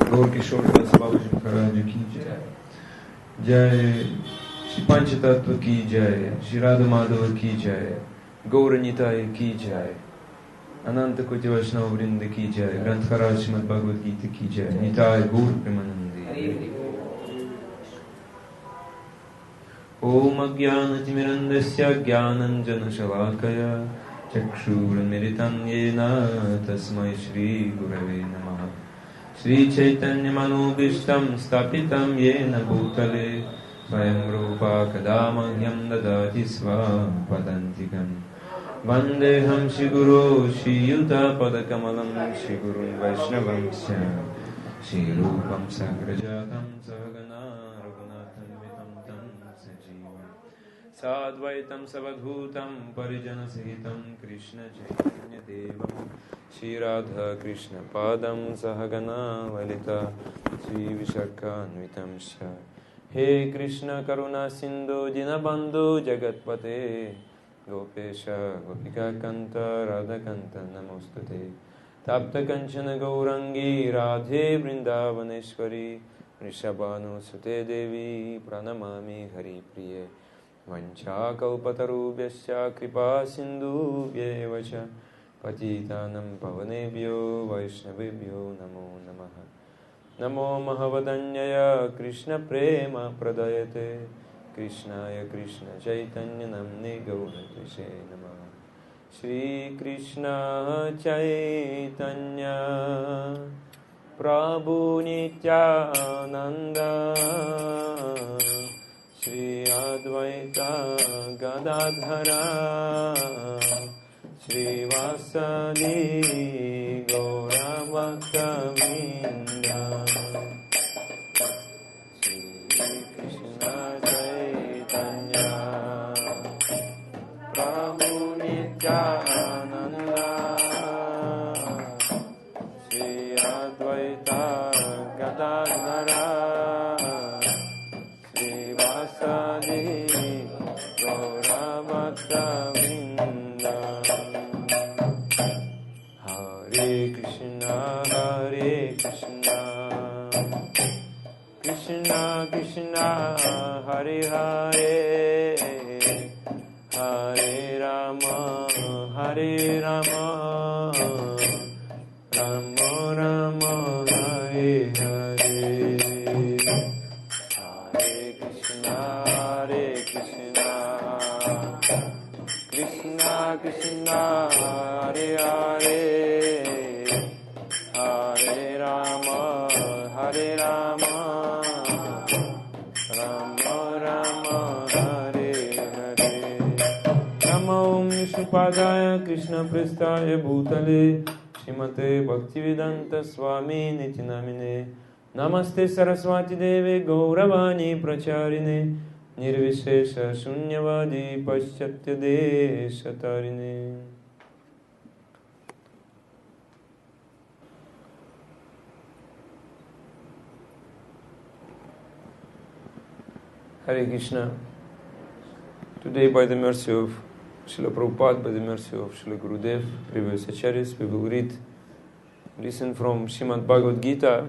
गौर किशोर दास बाबूजी महाराज की जय। जय श्री पंच तत्व की जय, श्री राधा माधव की जय, गौर निताय की जय, अनंत कोटि वैष्णव वृंद की जय, ग्रंथकार श्रीमद् भगवद गीता की जय, निताय गौर प्रेमानंदे। ओम अज्ञानतिमिरन्धस्य ज्ञानञ्जनशलाकया चक्षुरुन्मिलितं येन तस्मै श्रीगुरवे नमः। श्रीचैतन्यमनोभीष्टं स्थापितं येन भूतले स्वयं रूपा कदा मह्यं ददाति स्वपदान्तिकम्। वन्देऽहं श्रीगुरो श्रीयुतपदकमलं श्रीगुरुन् वैष्णवंश्च श्रीरूपं साग्रजातं सहगना रघुनाथान्वितं तं सजीवम् साद्वैतं सवधूतं परिजनसहितं कृष्णचैतन्यदेवं श्रीराधाकृष्णपादं सहगना ललिता श्रीविशाखान्वितं च। हे कृष्ण करुणा सिन्धु दीनबन्धु जगत्पते गोपेश गोपिकान्त राधाकान्त नमोस्तुते। तप्तकंचन गौरंगी राधे वृंदावनेश्वरी वृषभानुसुते देवी प्रणमामि हरिप्रिये। वंशाकल्पतरुभ्यश्च कृपा सिन्धुभ्येव च पतितानं पावनेभ्यो वैष्णवेभ्यो नमो नमः। नमो महवदन्यय कृष्ण प्रेम प्रदयते कृष्णाय कृष्ण चैतन्य नाम्ने गौरत्विषे नमः। श्री कृष्ण चैतन्य प्रभु नित्यानंद श्री अद्वैत गदाधर श्रीवासदि गौरभक्तवृंद। श्री कृष्ण चैतन्य प्रभु नित्यानंद श्री अद्वैत गदाधर श्रीवासदि गौरभक्तवृंद। हरे कृष्ण कृष्ण कृष्ण हरे हरे हरे राम राम राम हरे हरे। हरे कृष्ण कृष्ण कृष्ण हरे हरे हरे राम राम राम हरे हरे। नमो विष्णुपादाय कृष्णप्रेष्ठाय भूतले श्रीमते भक्तिवेदांत स्वामी निति नामिने। नमस्ते सरस्वती देवे गौरवाणी प्रचारिणे निर्विशेष शून्यवादी पाश्चात्य देशतारिणे। Hare Krishna. Today, by the mercy of Srila Prabhupada, by the mercy of Srila Gurudev, previous acharyas, we will listen from Srimad Bhagavad Gita,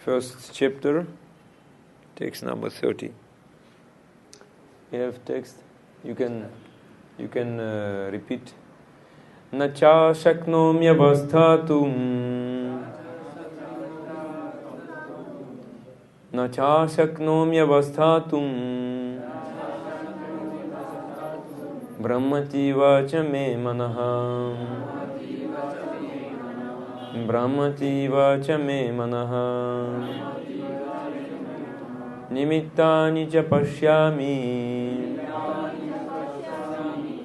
first chapter, text number 30. You have text. You can repeat. Nacha shaknomya vasthatum. Nacha shaknomya vasthatum. Brahmati vacha me manaha. Brahmati vacha me manaha. Nimittani cha pashyami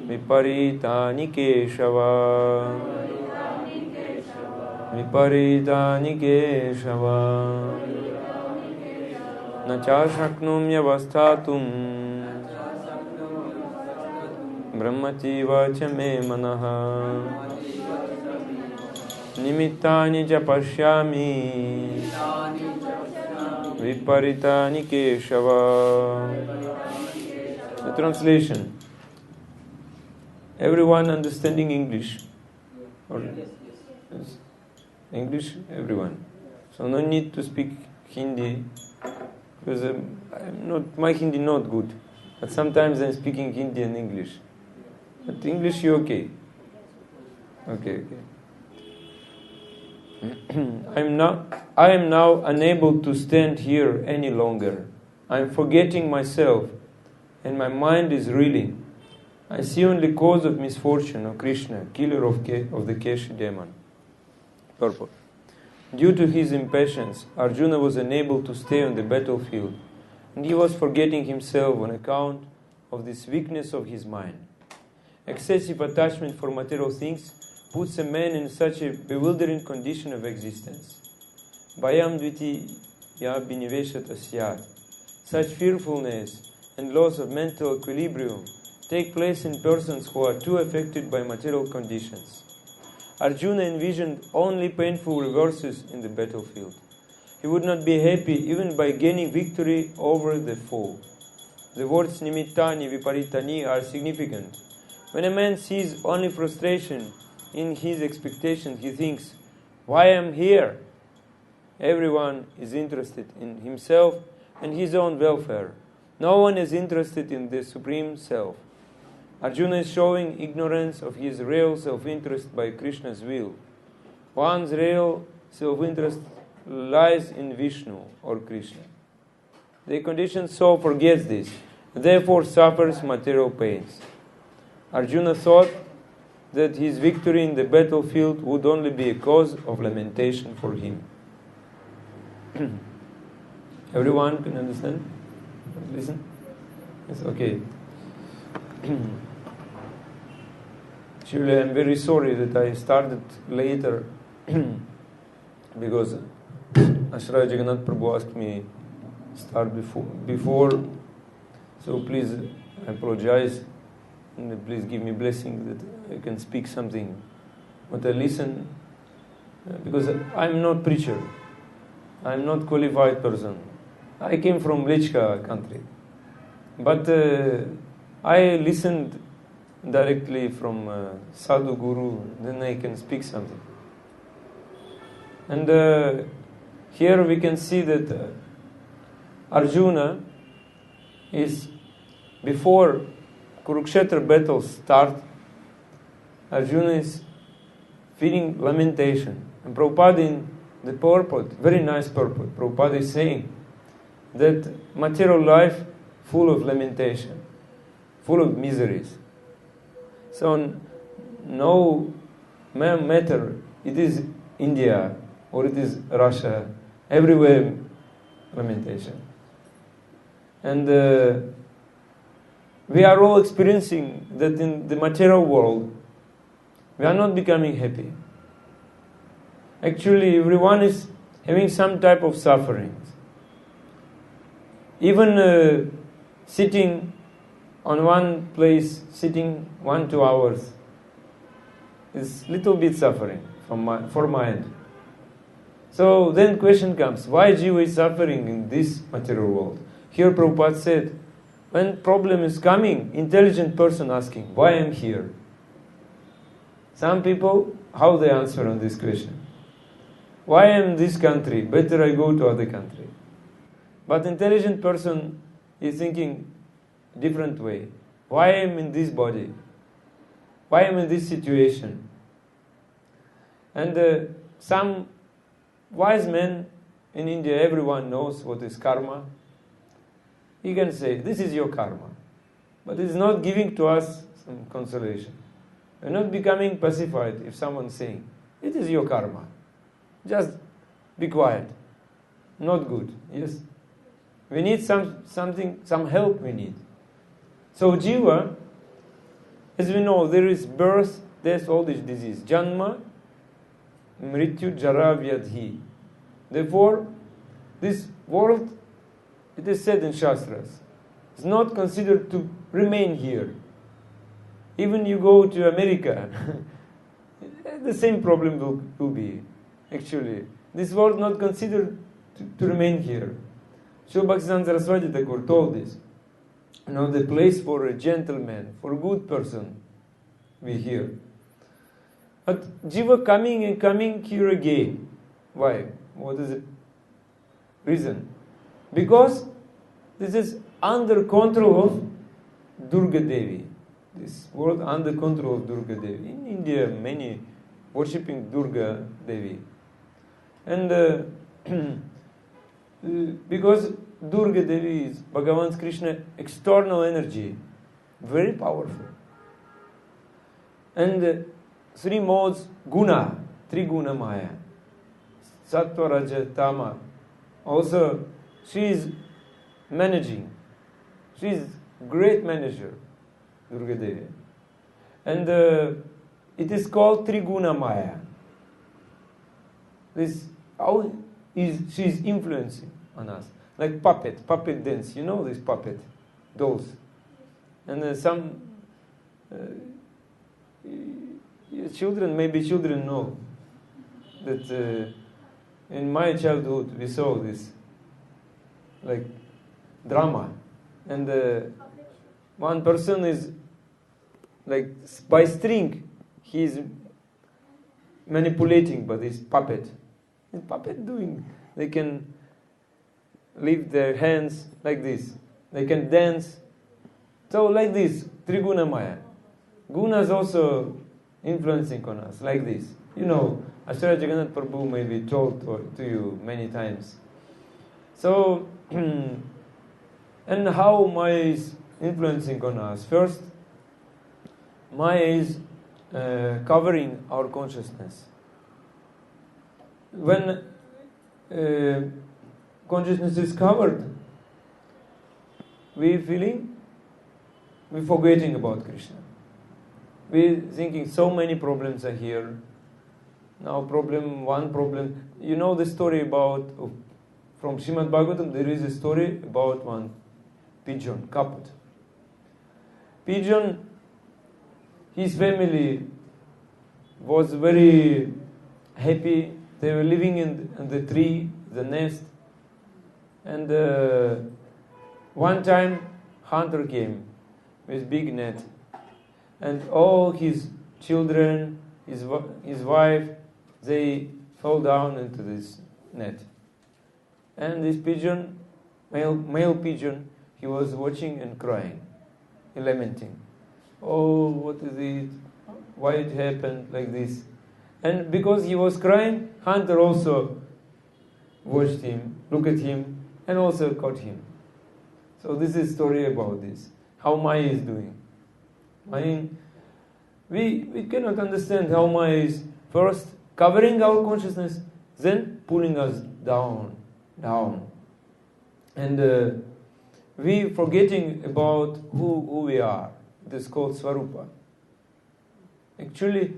viparitani keshava. Viparitani keshava. Nacha shaknomya vasthatum brahmati vacha me manaha. Nimittani cha pashyami viparitani keshava. The translation. Everyone understanding English? Or, yes. English, everyone. So no need to speak Hindi, because my Hindi not good. But sometimes I'm speaking Hindi and English. But English you okay? Okay. I am now unable to stand here any longer. I am forgetting myself, and my mind is reeling. I see only cause of misfortune, O Krishna, killer of the Keshi demon. Purport. Due to his impatience, Arjuna was unable to stay on the battlefield, and he was forgetting himself on account of this weakness of his mind. Excessive attachment for material things puts a man in such a bewildering condition of existence. Bhayam dviti ya biniveshata syat. Such fearfulness and loss of mental equilibrium take place in persons who are too affected by material conditions. Arjuna envisioned only painful reverses in the battlefield. He would not be happy even by gaining victory over the foe. The words nimittani viparitani are significant. When a man sees only frustration in his expectation, he thinks, why am I here? Everyone is interested in himself and his own welfare. No one is interested in the Supreme Self. Arjuna is showing ignorance of his real self-interest by Krishna's will. One's real self-interest lies in Vishnu or Krishna. The conditioned soul forgets this, and therefore suffers material pains. Arjuna thought that his victory in the battlefield would only be a cause of lamentation for him. Everyone can understand? Listen? Yes, okay. Actually, I'm very sorry that I started later because Ashraya Jagannath Prabhu asked me start before. So please, I apologize, and please give me blessing that I can speak something. But I listen because I'm not preacher. I'm not qualified person. I came from Lichka country, but I listened directly from Sadhu Guru, then I can speak something. And here we can see that Arjuna is, before Kurukshetra battle start, Arjuna is feeling lamentation. And Prabhupada in the purport, very nice purport, Prabhupada is saying that material life full of lamentation, full of miseries. So no matter it is India or it is Russia, everywhere lamentation. And we are all experiencing that in the material world, we are not becoming happy. Actually, everyone is having some type of suffering. Even sitting on one place, sitting 1-2 hours, is little bit suffering for mind. So then question comes, why Jiva is suffering in this material world? Here Prabhupada said, when problem is coming, intelligent person asking, why I'm here? Some people, how they answer on this question? Why am in this country? Better I go to other country. But intelligent person is thinking different way. Why am in this body? Why am in this situation? And some wise men in India, everyone knows what is karma. He can say, this is your karma. But it is not giving to us some consolation. We're not becoming pacified if someone's saying, it is your karma. Just be quiet. Not good. Yes. We need some help we need. So Jiva, as we know, there is birth, death, all this disease. Janma, Mrityu, Jara, Vyadhi. Therefore, this world, it is said in Shastras, is not considered to remain here. Even you go to America, the same problem will be. Actually, this world not considered to remain here. Srila Bhaktisiddhanta Saraswati Thakur told this. You know, the place for a gentleman, for a good person, we hear. But Jiva coming and coming here again. Why? What is the reason? Because this is under control of Durga Devi. This world under control of Durga Devi. In India, many worshipping Durga Devi. And because Durga Devi is Bhagavan Krishna external energy, very powerful. And three modes, guna, triguna maya, sattva, raja, tama. Also, she is managing. She is great manager, Durga Devi. And it is called triguna maya. This, how she is influencing on us. Like puppet dance. You know this puppet dolls. And some children know that in my childhood we saw this like drama, and one person is like by string he is manipulating by this puppet. The puppet doing, they can lift their hands like this, they can dance. So like this, Triguna Maya. Guna is also influencing on us, like this. You know, Acharya Jagannath Prabhu may be told to you many times. So, and how Maya is influencing on us? First, Maya is covering our consciousness. When consciousness is covered, we're forgetting about Krishna. We're thinking so many problems are here. Now one problem. You know the story about, from Srimad Bhagavatam, there is a story about one pigeon, kaput. Pigeon, his family was very happy. They were living in the tree, the nest. And one time, hunter came with big net. And all his children, his wife, they fell down into this net. And this pigeon, male pigeon, he was watching and crying, lamenting. Oh, what is it? Why it happened like this? And because he was crying, hunter also watched him, looked at him, and also caught him. So this is story about this, how Maya is doing. I mean, we cannot understand how Maya is first covering our consciousness, then pulling us down. And we forgetting about who we are. It is called Swarupa. Actually,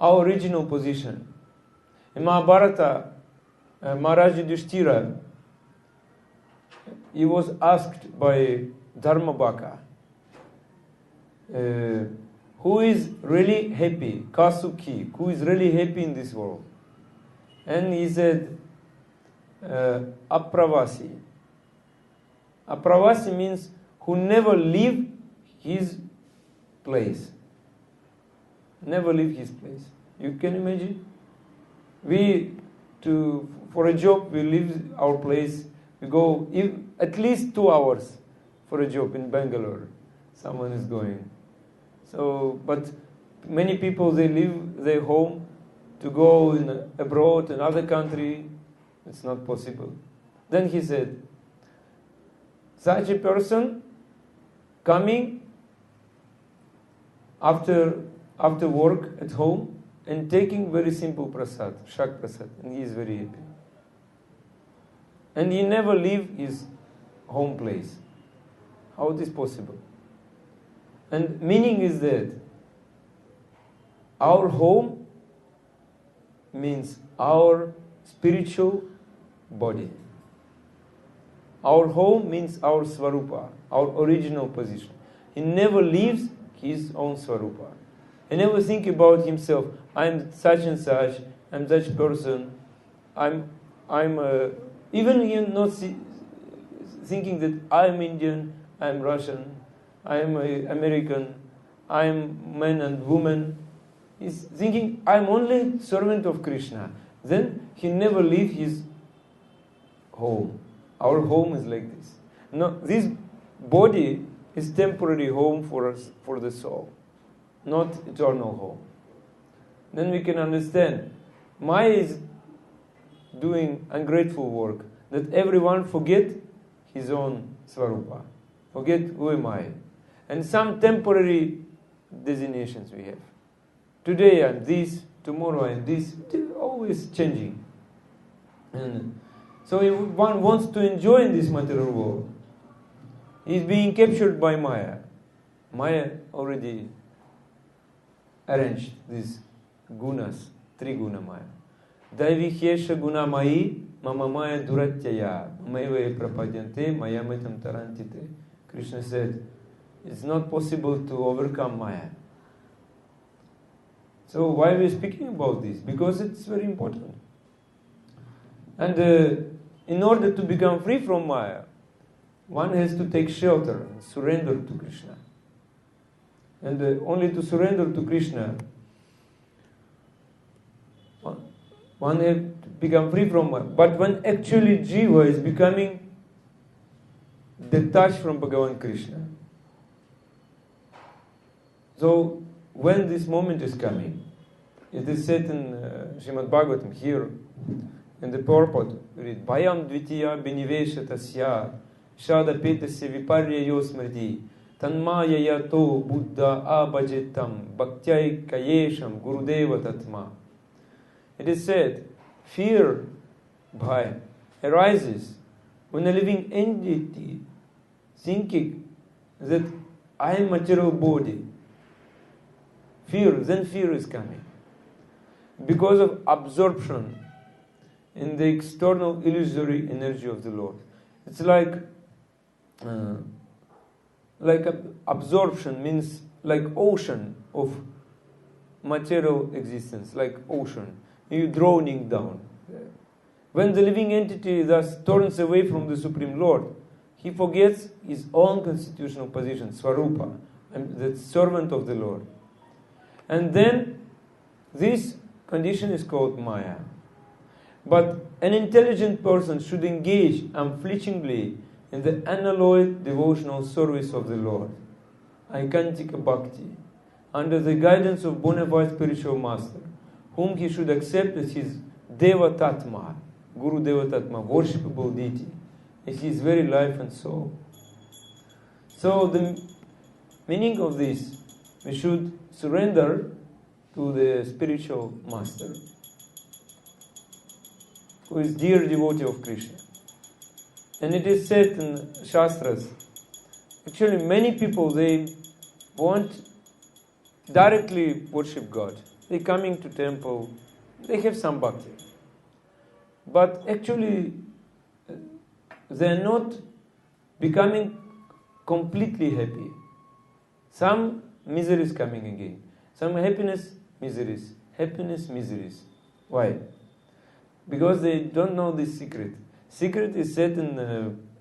our original position. In Mahabharata, Maharaj Yudhishthira, he was asked by Dharmabhaka, who is really happy, Kasuki, who is really happy in this world. And he said, Apravasi. Apravasi means who never leave his place. Never leave his place. You can imagine? For a job, we leave our place. We go at least 2 hours for a job in Bangalore. Someone is going. So, but many people, they leave their home to go abroad, in other country. It's not possible. Then he said, such a person coming after work at home and taking very simple prasad, shak prasad, and he is very happy. And he never leave his home place. How it is possible? And meaning is that our home means our spiritual body. Our home means our Swarupa, our original position. He never leaves his own Swarupa. He never think about himself. I'm such and such. I'm such person. I'm even he not thinking that I'm Indian. I'm Russian. I'm American. I'm man and woman. He's thinking I'm only servant of Krishna. then he never leave his home. Our home is like this. No, this body is temporary home for us, for the soul, not eternal home. Then we can understand Maya is doing ungrateful work, that everyone forget his own Svarupa, forget who am I, and some temporary designations we have. Today I'm this, tomorrow I'm this, always changing. And so if one wants to enjoy in this material world, he's being captured by Maya. Maya already arranged these gunas, three guna Maya. Daivihesha guna mai, mama maya duratyaya, maive prapadyante, mayamitam tarantite. Krishna said, it's not possible to overcome Maya. So why are we speaking about this? Because it's very important. And in order to become free from Maya, one has to take shelter and surrender to Krishna. And only to surrender to Krishna, one has to become free from Maya. But when actually Jiva is becoming detached from Bhagavan Krishna, so when this moment is coming, it is said in Srimad Bhagavatam here, in the purport, read, Bhayam dvitiya binivesha tasya shada petasya viparya yosmriti tanmaya yato buddha abhajitam bhaktyai kayesham gurudeva tatma. It is said, fear, bhaya, arises when a living entity thinking that I am material body. Then fear is coming. Because of absorption in the external illusory energy of the Lord. It's like absorption means like ocean of material existence, like ocean. You're drowning down. When the living entity thus turns away from the Supreme Lord, he forgets his own constitutional position, Svarupa, and the servant of the Lord. And then this condition is called Maya. But an intelligent person should engage unflinchingly in the unalloyed devotional service of the Lord, Aikantika Bhakti, under the guidance of bona fide spiritual master, whom he should accept as his Deva Tatma, Guru Deva Tatma, worshipable deity, as his very life and soul. So the meaning of this, we should surrender to the spiritual master, who is dear devotee of Krishna. And it is said in Shastras, actually many people, they want directly worship God. They coming to temple, they have some bhakti. But actually, they are not becoming completely happy. Some misery is coming again. Some happiness, miseries. Happiness, miseries. Why? Because they don't know this secret. Secret is said in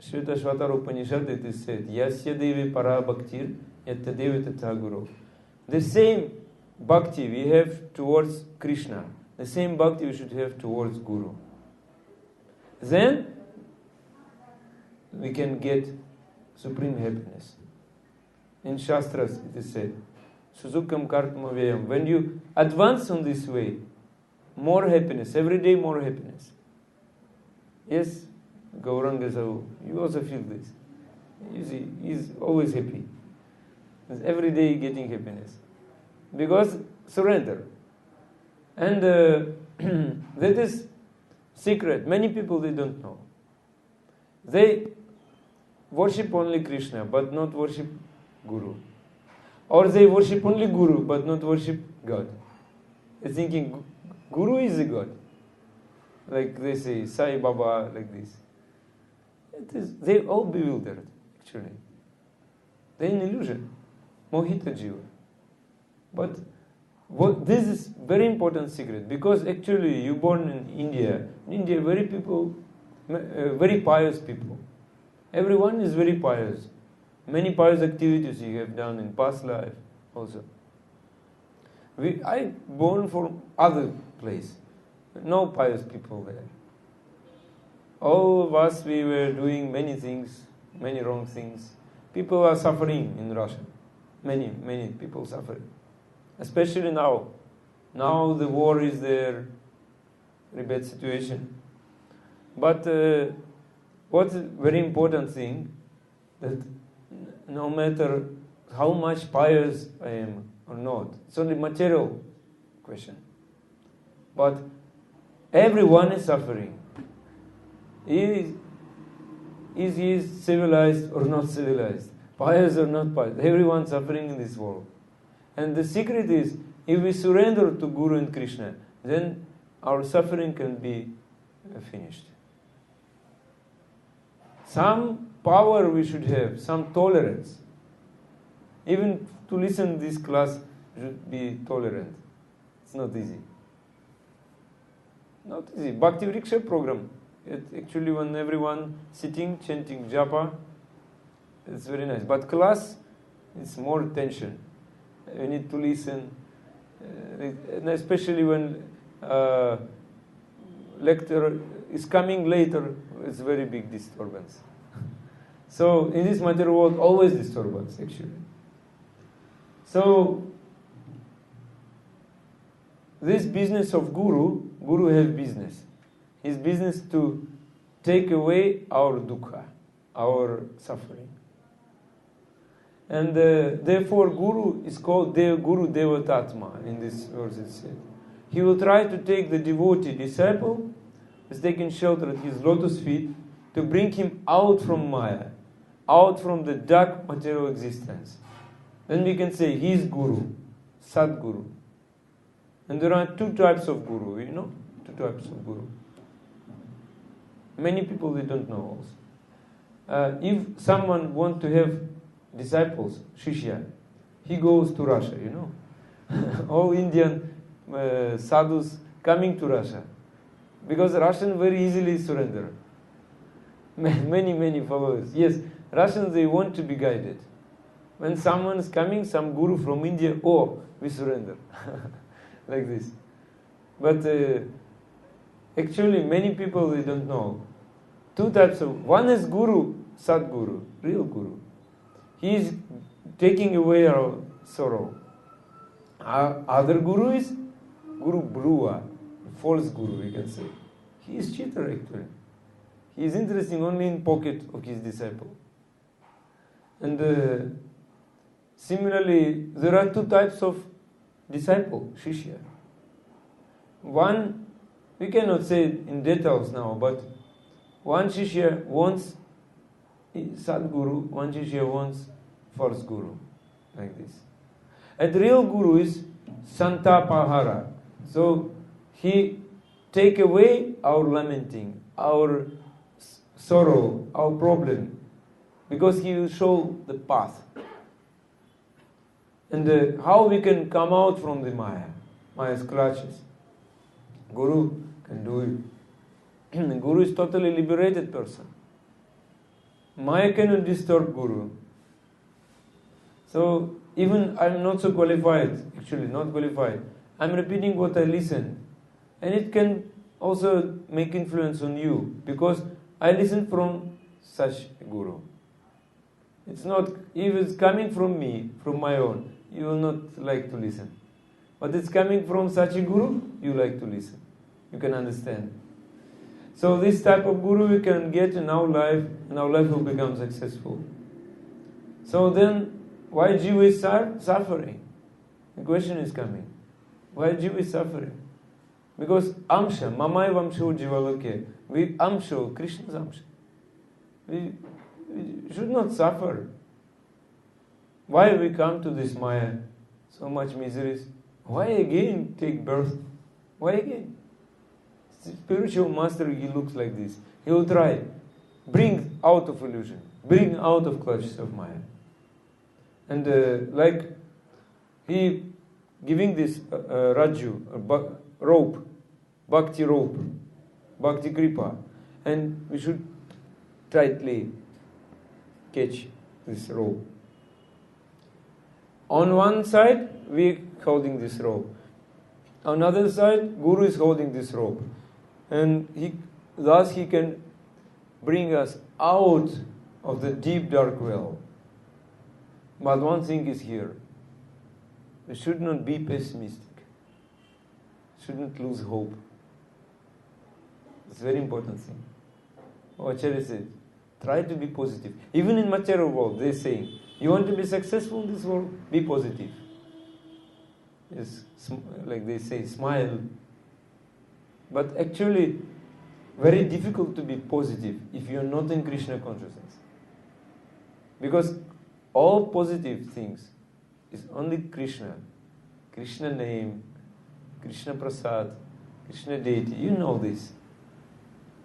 Shveta Shvatara Upanishad, it is said, Yasya Devi Para Bhaktir, Yatta Devi Tatha Guru. The same bhakti we have towards Krishna, the same bhakti we should have towards Guru. Then we can get supreme happiness. In Shastras it is said, Suzukam Kartma Vyayam. When you advance on this way, more happiness, every day more happiness. Yes, Gauranga Sahu, you also feel this. You see, he's always happy. He's every day getting happiness. Because surrender. And that is secret. Many people, they don't know. They worship only Krishna, but not worship Guru. Or they worship only Guru, but not worship God. They're thinking, Guru is a God. Like they say, Sai Baba, like this. They all bewildered, actually. They're in illusion. Mohita Jiva. But this is very important secret, because actually you born in India. In India, very pious people. Everyone is very pious. Many pious activities you have done in past life also. I born from other place. no pious people there. All of us, we were doing many things, many wrong things. People are suffering in Russia. Many people suffering. Especially now. Now the war is there, very bad situation. But what's a very important thing, that no matter how much pious I am or not, it's only material question. But everyone is suffering. Is he civilized or not civilized? Pious or not pious? Everyone suffering in this world. And the secret is, if we surrender to Guru and Krishna, then our suffering can be finished. Some power we should have, some tolerance. Even to listen to this class should be tolerant. It's not easy. Not easy. Bhakti Vriksha program. Actually, when everyone sitting, chanting japa, it's very nice. But class, it's more tension. You need to listen. And especially when lecturer is coming later, it's very big disturbance. So in this material world, always disturbance, actually. So this business of Guru has business. His business to take away our dukkha, our suffering. And therefore Guru is called Guru Devatatma in this verse it said. He will try to take the devotee disciple who is taking shelter at his lotus feet to bring him out from Maya, out from the dark material existence. Then we can say he is Guru, Sadguru. And there are two types of Guru, you know? Two types of Guru. Many people they don't know also. If someone wants to have disciples, Shishya, he goes to Russia, you know. All Indian sadhus coming to Russia. Because Russians very easily surrender. Many followers. Yes, Russians, they want to be guided. When someone is coming, some guru from India, oh, we surrender. Like this. But actually, many people, they don't know. Two types of, one is Guru, Sadguru, real Guru. He is taking away our sorrow. Other Guru is Guru Brua, false Guru, we can say. He is cheater actually. He is interested only in pocket of his disciple. And similarly, there are two types of disciple, Shishya. One, we cannot say it in details now, but one Shishya wants Sadguru, one Shishya wants false Guru, like this. And the real Guru is Santapahara. So he take away our lamenting, our sorrow, our problem, because he will show the path. And how we can come out from the Maya's clutches. Guru can do it. The Guru is totally liberated person. Maya cannot disturb Guru. So even I'm not so qualified, actually not qualified. I'm repeating what I listen. And it can also make influence on you, because I listen from such a Guru. It's not, if it's coming from me, from my own, you will not like to listen. But it's coming from such a Guru, you like to listen. You can understand. So this type of Guru we can get in our life, and our life will become successful. So then, why Jiva is suffering? The question is coming. Why Jiva is suffering? Because Amsha, Mamai Vamsho Jivaloke, we Amsho, Krishna's Amsha. We should not suffer. Why we come to this Maya? So much miseries. Why again take birth? Why again? Spiritual master, he looks like this. He will try. Bring out of illusion. Bring out of clutches of Maya. And like he giving this Raju, rope, Bhakti rope, Bhakti Kripa. And we should tightly catch this rope. On one side, we holding this rope. On the other side, Guru is holding this rope. And thus he can bring us out of the deep dark well. But one thing is here. We should not be pessimistic. Shouldn't lose hope. It's a very important thing. Acharya said, try to be positive. Even in material world, they say, you want to be successful in this world? Be positive. Yes, like they say, smile. But actually, very difficult to be positive if you are not in Krishna consciousness. Because all positive things is only Krishna. Krishna name, Krishna Prasad, Krishna deity. You know this.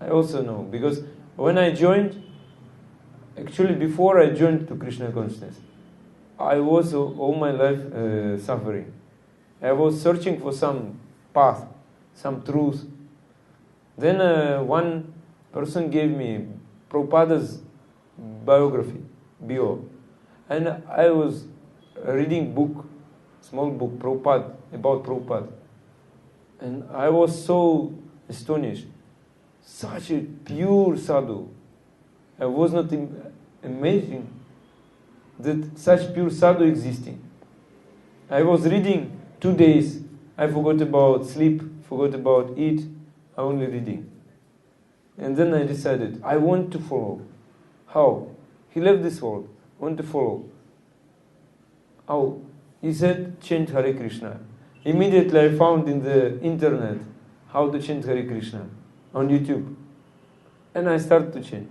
I also know. Because when I joined, actually before I joined to Krishna consciousness, I was all my life suffering. I was searching for some path, some truth. Then one person gave me Prabhupada's biography, bio. And I was reading book, small book, Prabhupada, about Prabhupada. And I was so astonished. Such a pure sadhu. I was not imagining that such pure sadhu existing. I was reading 2 days. I forgot about sleep, forgot about eat. Only reading. And then I decided, I want to follow. How? He left this world. I want to follow. How? He said, chant Hare Krishna. Immediately I found in the internet how to chant Hare Krishna on YouTube. And I started to chant.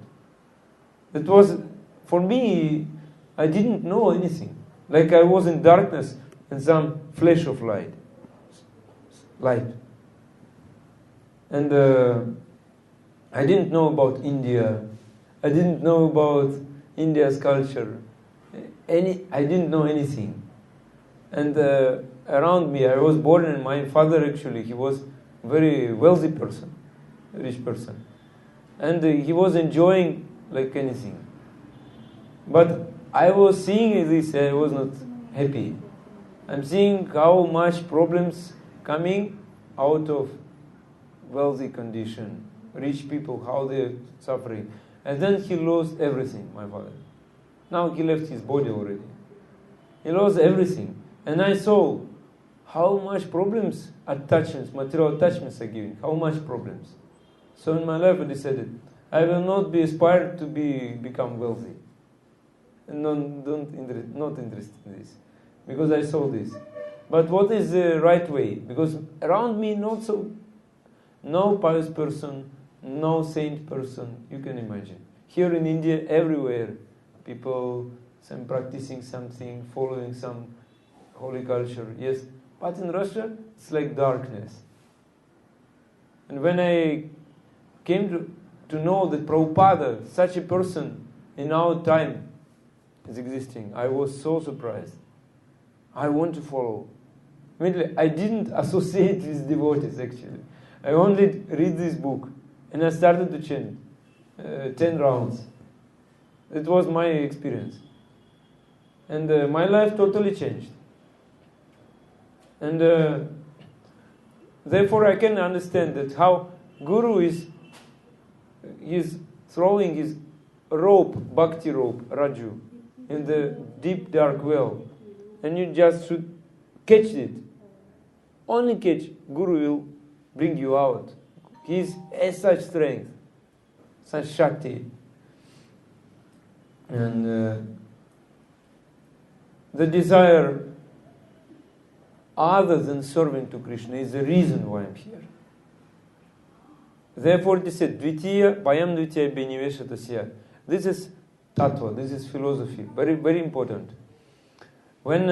It was, for me, I didn't know anything. Like I was in darkness and some flash of light. And I didn't know about India. I didn't know about India's culture. I didn't know anything. And around me, I was born, and my father actually, he was a very wealthy person, rich person. And he was enjoying like anything. But I was seeing this, I was not happy. I'm seeing how much problems coming out of wealthy condition, rich people, how they're suffering. And then he lost everything, my father. Now he left his body already. He lost everything. And I saw how much problems, attachments, material attachments are giving, how much problems. So in my life I decided, I will not be aspired to become wealthy. And not interested in this. Because I saw this. But what is the right way? Because around me no pious person, no saint person, you can imagine. Here in India, everywhere, people, some practicing something, following some holy culture, yes. But in Russia, it's like darkness. And when I came to know that Prabhupada, such a person in our time, is existing, I was so surprised. I want to follow. Immediately, I didn't associate with devotees, actually. I only read this book, and I started to chant 10 rounds. It was my experience. And my life totally changed. And therefore I can understand that how Guru is throwing his rope, bhakti rope, Raju, in the deep dark well. And you just should catch it. Only catch, Guru will bring you out. He has such strength, such Shakti. And the desire other than serving to Krishna is the reason why I'm here. Therefore it is said, Dvitiya, Bhayam Dvitiya Beniveshatasya. This is tattva, this is philosophy, very, very important. When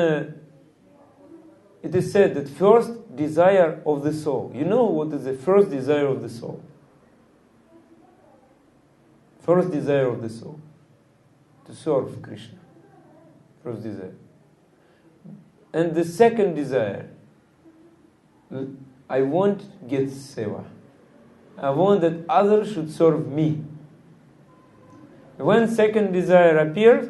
it is said that first desire of the soul, you know what is the first desire of the soul? First desire of the soul, to serve Krishna. First desire. And the second desire, I want to get seva. I want that others should serve me. When second desire appears,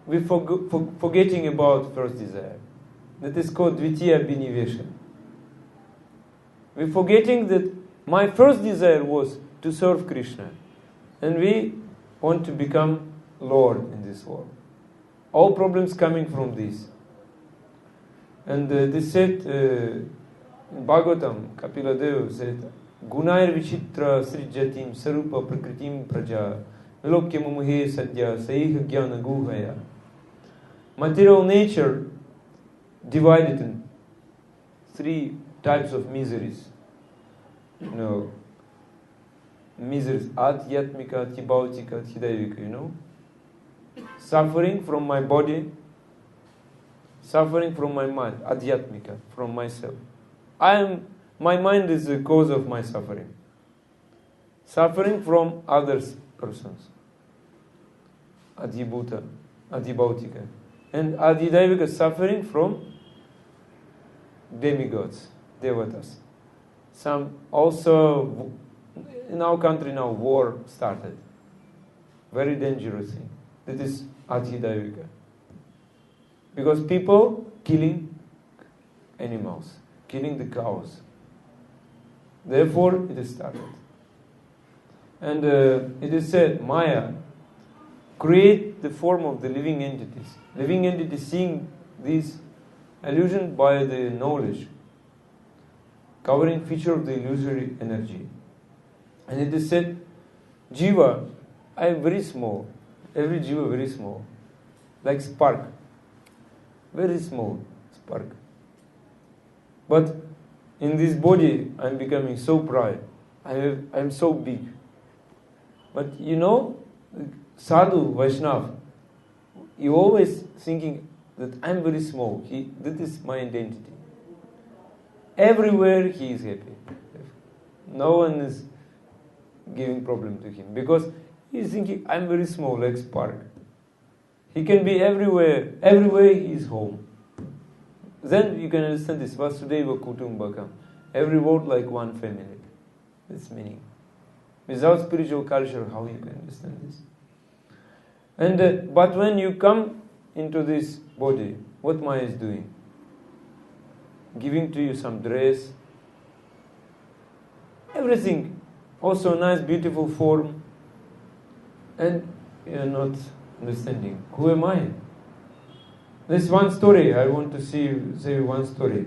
we forgetting about first desire. That is called Dvitiya Binivesha. We're forgetting that my first desire was to serve Krishna. And we want to become Lord in this world. All problems coming from this. And this said in Bhagavatam, Kapila Deva said, Gunair Vichitra Srijatim Sarupa Prakritim Praja Lokya Mumuhe Sadhya Saiha Jnana Guhaya. Material nature divided in 3 types of miseries. Miseries, Adhyatmika, Adhibhautika, Adhidaivika, Suffering from my body, suffering from my mind, Adhyatmika, from myself. My mind is the cause of my suffering. Suffering from others, persons, Adhibhuta, Adhibhautika. And Adhidaivika, suffering from demigods, devatas. Some also, in our country now, war started. Very dangerous thing. That is Adhidaivika. Because people killing animals, killing the cows. Therefore, it is started. And it is said, Maya create the form of the living entities. Living entities seeing this illusion by the knowledge, covering feature of the illusory energy. And it is said, Jiva, I am very small. Every Jiva very small. Like spark. Very small spark. But in this body, I am becoming so proud. I am so big. But Sadhu, Vaishnav, he always thinking that I am very small. That is my identity. Everywhere he is happy. No one is giving problem to him. Because he is thinking, I am very small, like spark. He can be everywhere. Everywhere he is home. Then you can understand this. Vasudeva Kutumbakam. Every word like one family. That's meaning. Without spiritual culture, how you can understand this? And but when you come into this body, what Maya is doing? Giving to you some dress, everything. Also nice, beautiful form. And you are not understanding. Who am I? There's one story. I want to say one story.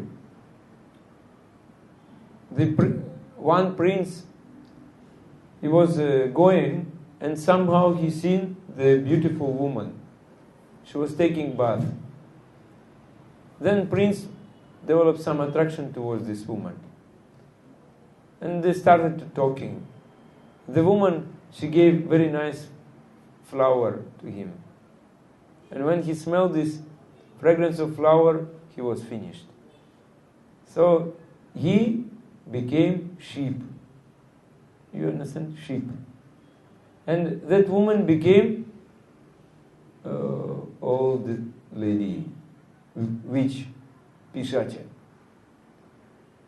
One prince, he was going, and somehow he seen the beautiful woman. She was taking bath. Then prince developed some attraction towards this woman. And they started to talking. The woman, she gave very nice flower to him. And when he smelled this fragrance of flower, he was finished. So he became sheep. You understand? Sheep. And that woman became old lady, witch, pishacha.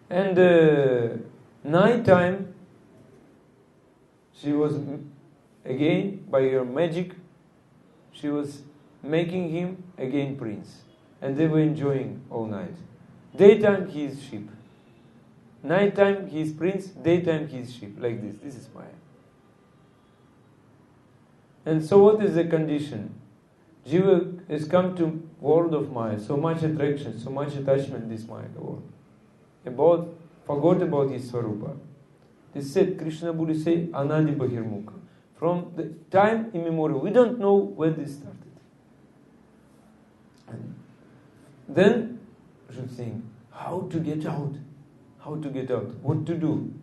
And night time, she was again, by her magic, she was making him again prince. And they were enjoying all night. Daytime he is sheep. Nighttime he is prince, daytime he is sheep. Like this. This is Maya. And so what is the condition? Jiva has come to world of Maya. So much attraction, so much attachment this Maya world. Forgot about his Swarupa. This said, Krishna Buddha say, Anadi Bahirmukha. From the time immemorial. We don't know when this started. And then we should think, how to get out? How to get out? What to do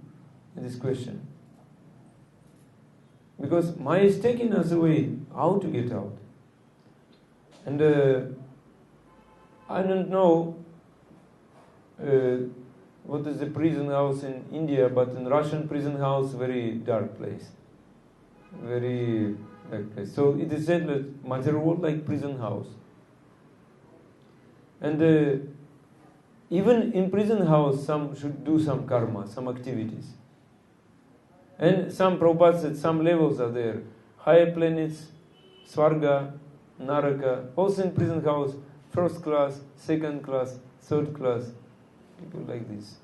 in this question? Because Maya is taking us away. How to get out? And I don't know what is the prison house in India, but in Russian prison house, very dark place. Very dark place. So it is said that material world like prison house. And even in prison house, some should do some karma, some activities. And some Prabhupada said some levels are there. Higher planets, Svarga, Naraka, also in prison house, first class, second class, third class, people like this.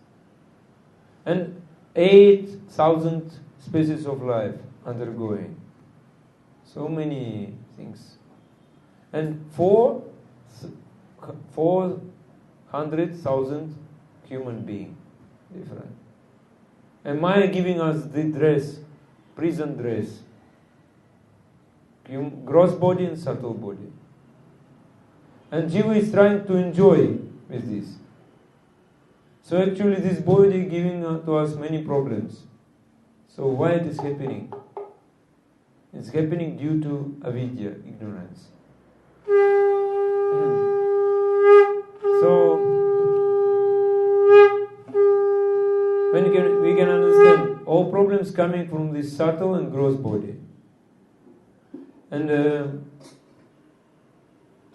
And 8,000 species of life undergoing. So many things. And 400,000 human beings. Different. And Maya giving us the dress, prison dress. Gross body and subtle body. And Jiva is trying to enjoy with this. So actually this body giving to us many problems. So why it is happening? It's happening due to avidya, ignorance. So when we can understand all problems coming from this subtle and gross body. And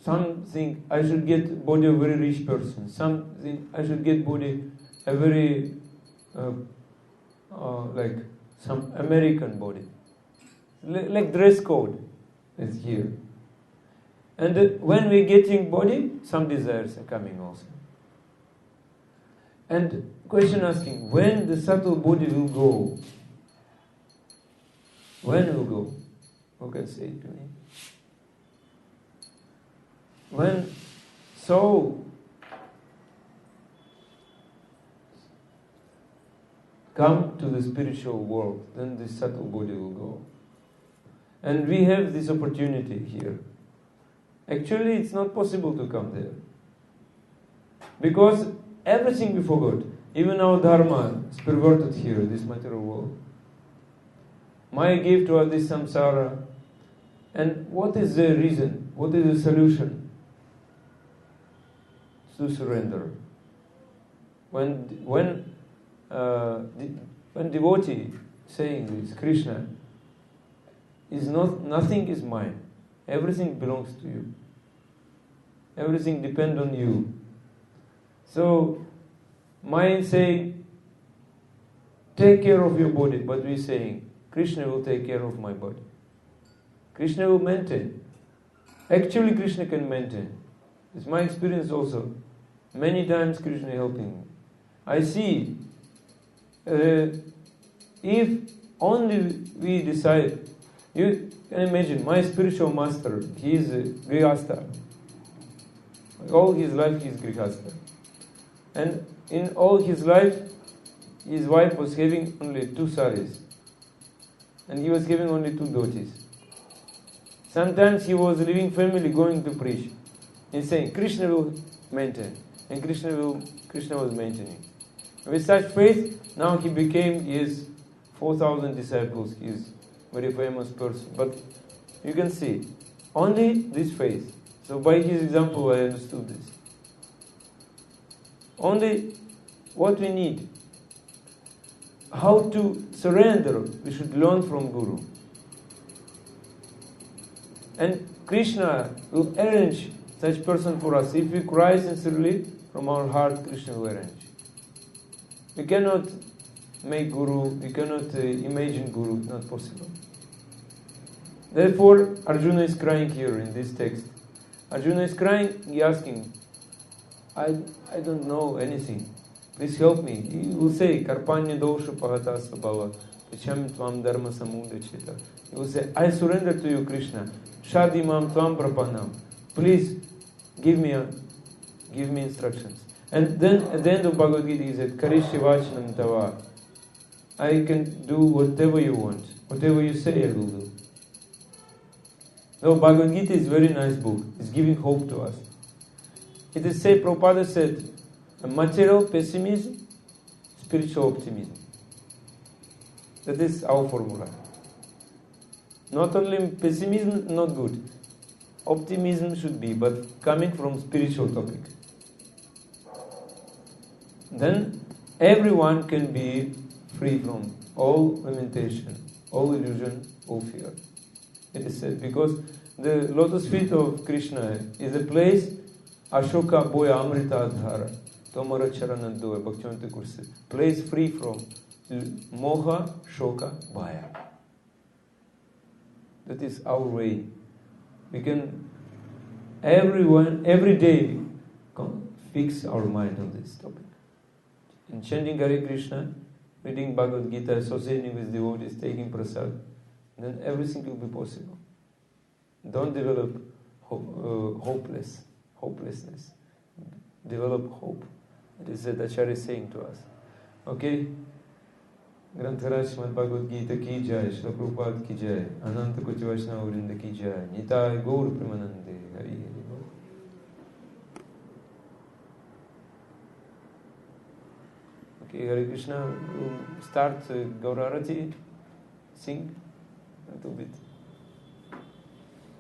some think I should get body of a very rich person. Some think I should get body a very like some American body. Like dress code is here. And when we're getting body, some desires are coming also. And question asking, when the subtle body will go? When will go? Who can say it to me? When soul come to the spiritual world, then the subtle body will go. And we have this opportunity here. Actually, it's not possible to come there. Because everything we forgot, even our dharma is perverted here, this material world. Maya gave to us this samsara. And what is the reason? What is the solution? To surrender. When devotee saying this, Krishna, is nothing is mine. Everything belongs to you. Everything depends on you. So, mind saying, take care of your body, but we're saying, Krishna will take care of my body. Krishna will maintain. Actually, Krishna can maintain. It's my experience also. Many times Krishna helping me. I see, if only we decide, you can imagine, my spiritual master, he is Grihastha. All his life he is Grihastha. And in all his life, his wife was having only 2 saris. And he was having only 2 daughters. Sometimes he was leaving family going to preach. And saying, Krishna will maintain. And Krishna was maintaining. With such faith, now he has 4,000 disciples. He is a very famous person. But you can see, only this faith. So by his example, I understood this. Only what we need, how to surrender, we should learn from Guru. And Krishna will arrange such person for us. If we cry sincerely from our heart, Krishna will arrange. We cannot make Guru, we cannot imagine Guru, not possible. Therefore, Arjuna is crying here in this text. Arjuna is crying, he asking, I don't know anything. Please help me. He will say, Karpanya dosha pahata sabhava, picham tvam dharma samudachita. He will say, I surrender to you, Krishna. Shadi mam tvam prapanam. Please give me instructions. And then at the end of Bhagavad Gita he said, Karishya vachanam tava. I can do whatever you want. Whatever you say, I will do. So Bhagavad Gita is a very nice book. It's giving hope to us. It is said, Prabhupada said, material pessimism, spiritual optimism. That is our formula. Not only pessimism, not good. Optimism should be, but coming from spiritual topic. Then everyone can be free from all limitation, all illusion, all fear. It is said, because the lotus feet of Krishna is a place, Ashoka Boya Amrita Adhara, Tomara Charanandua, Bhaktivinoda Kursi, place free from Moha, Shoka, Bhaya. That is our way. We can, every day, fix our mind on this topic. In chanting Hare Krishna, reading Bhagavad Gita, associating with devotees, taking prasad, then everything will be possible. Don't develop hopelessness. Develop hope. That is what Acharya is saying to us. Okay? Grantharaj Srimad Bhagavad Gita ki jai, Srila Prabhupada ki jai, Ananta Koti Vaishnava Vrinda ki jai, Nitai Gaur Premanande, Hari Hari Bol. Okay, Hare Krishna, we'll start Gaurarati, sing a little bit.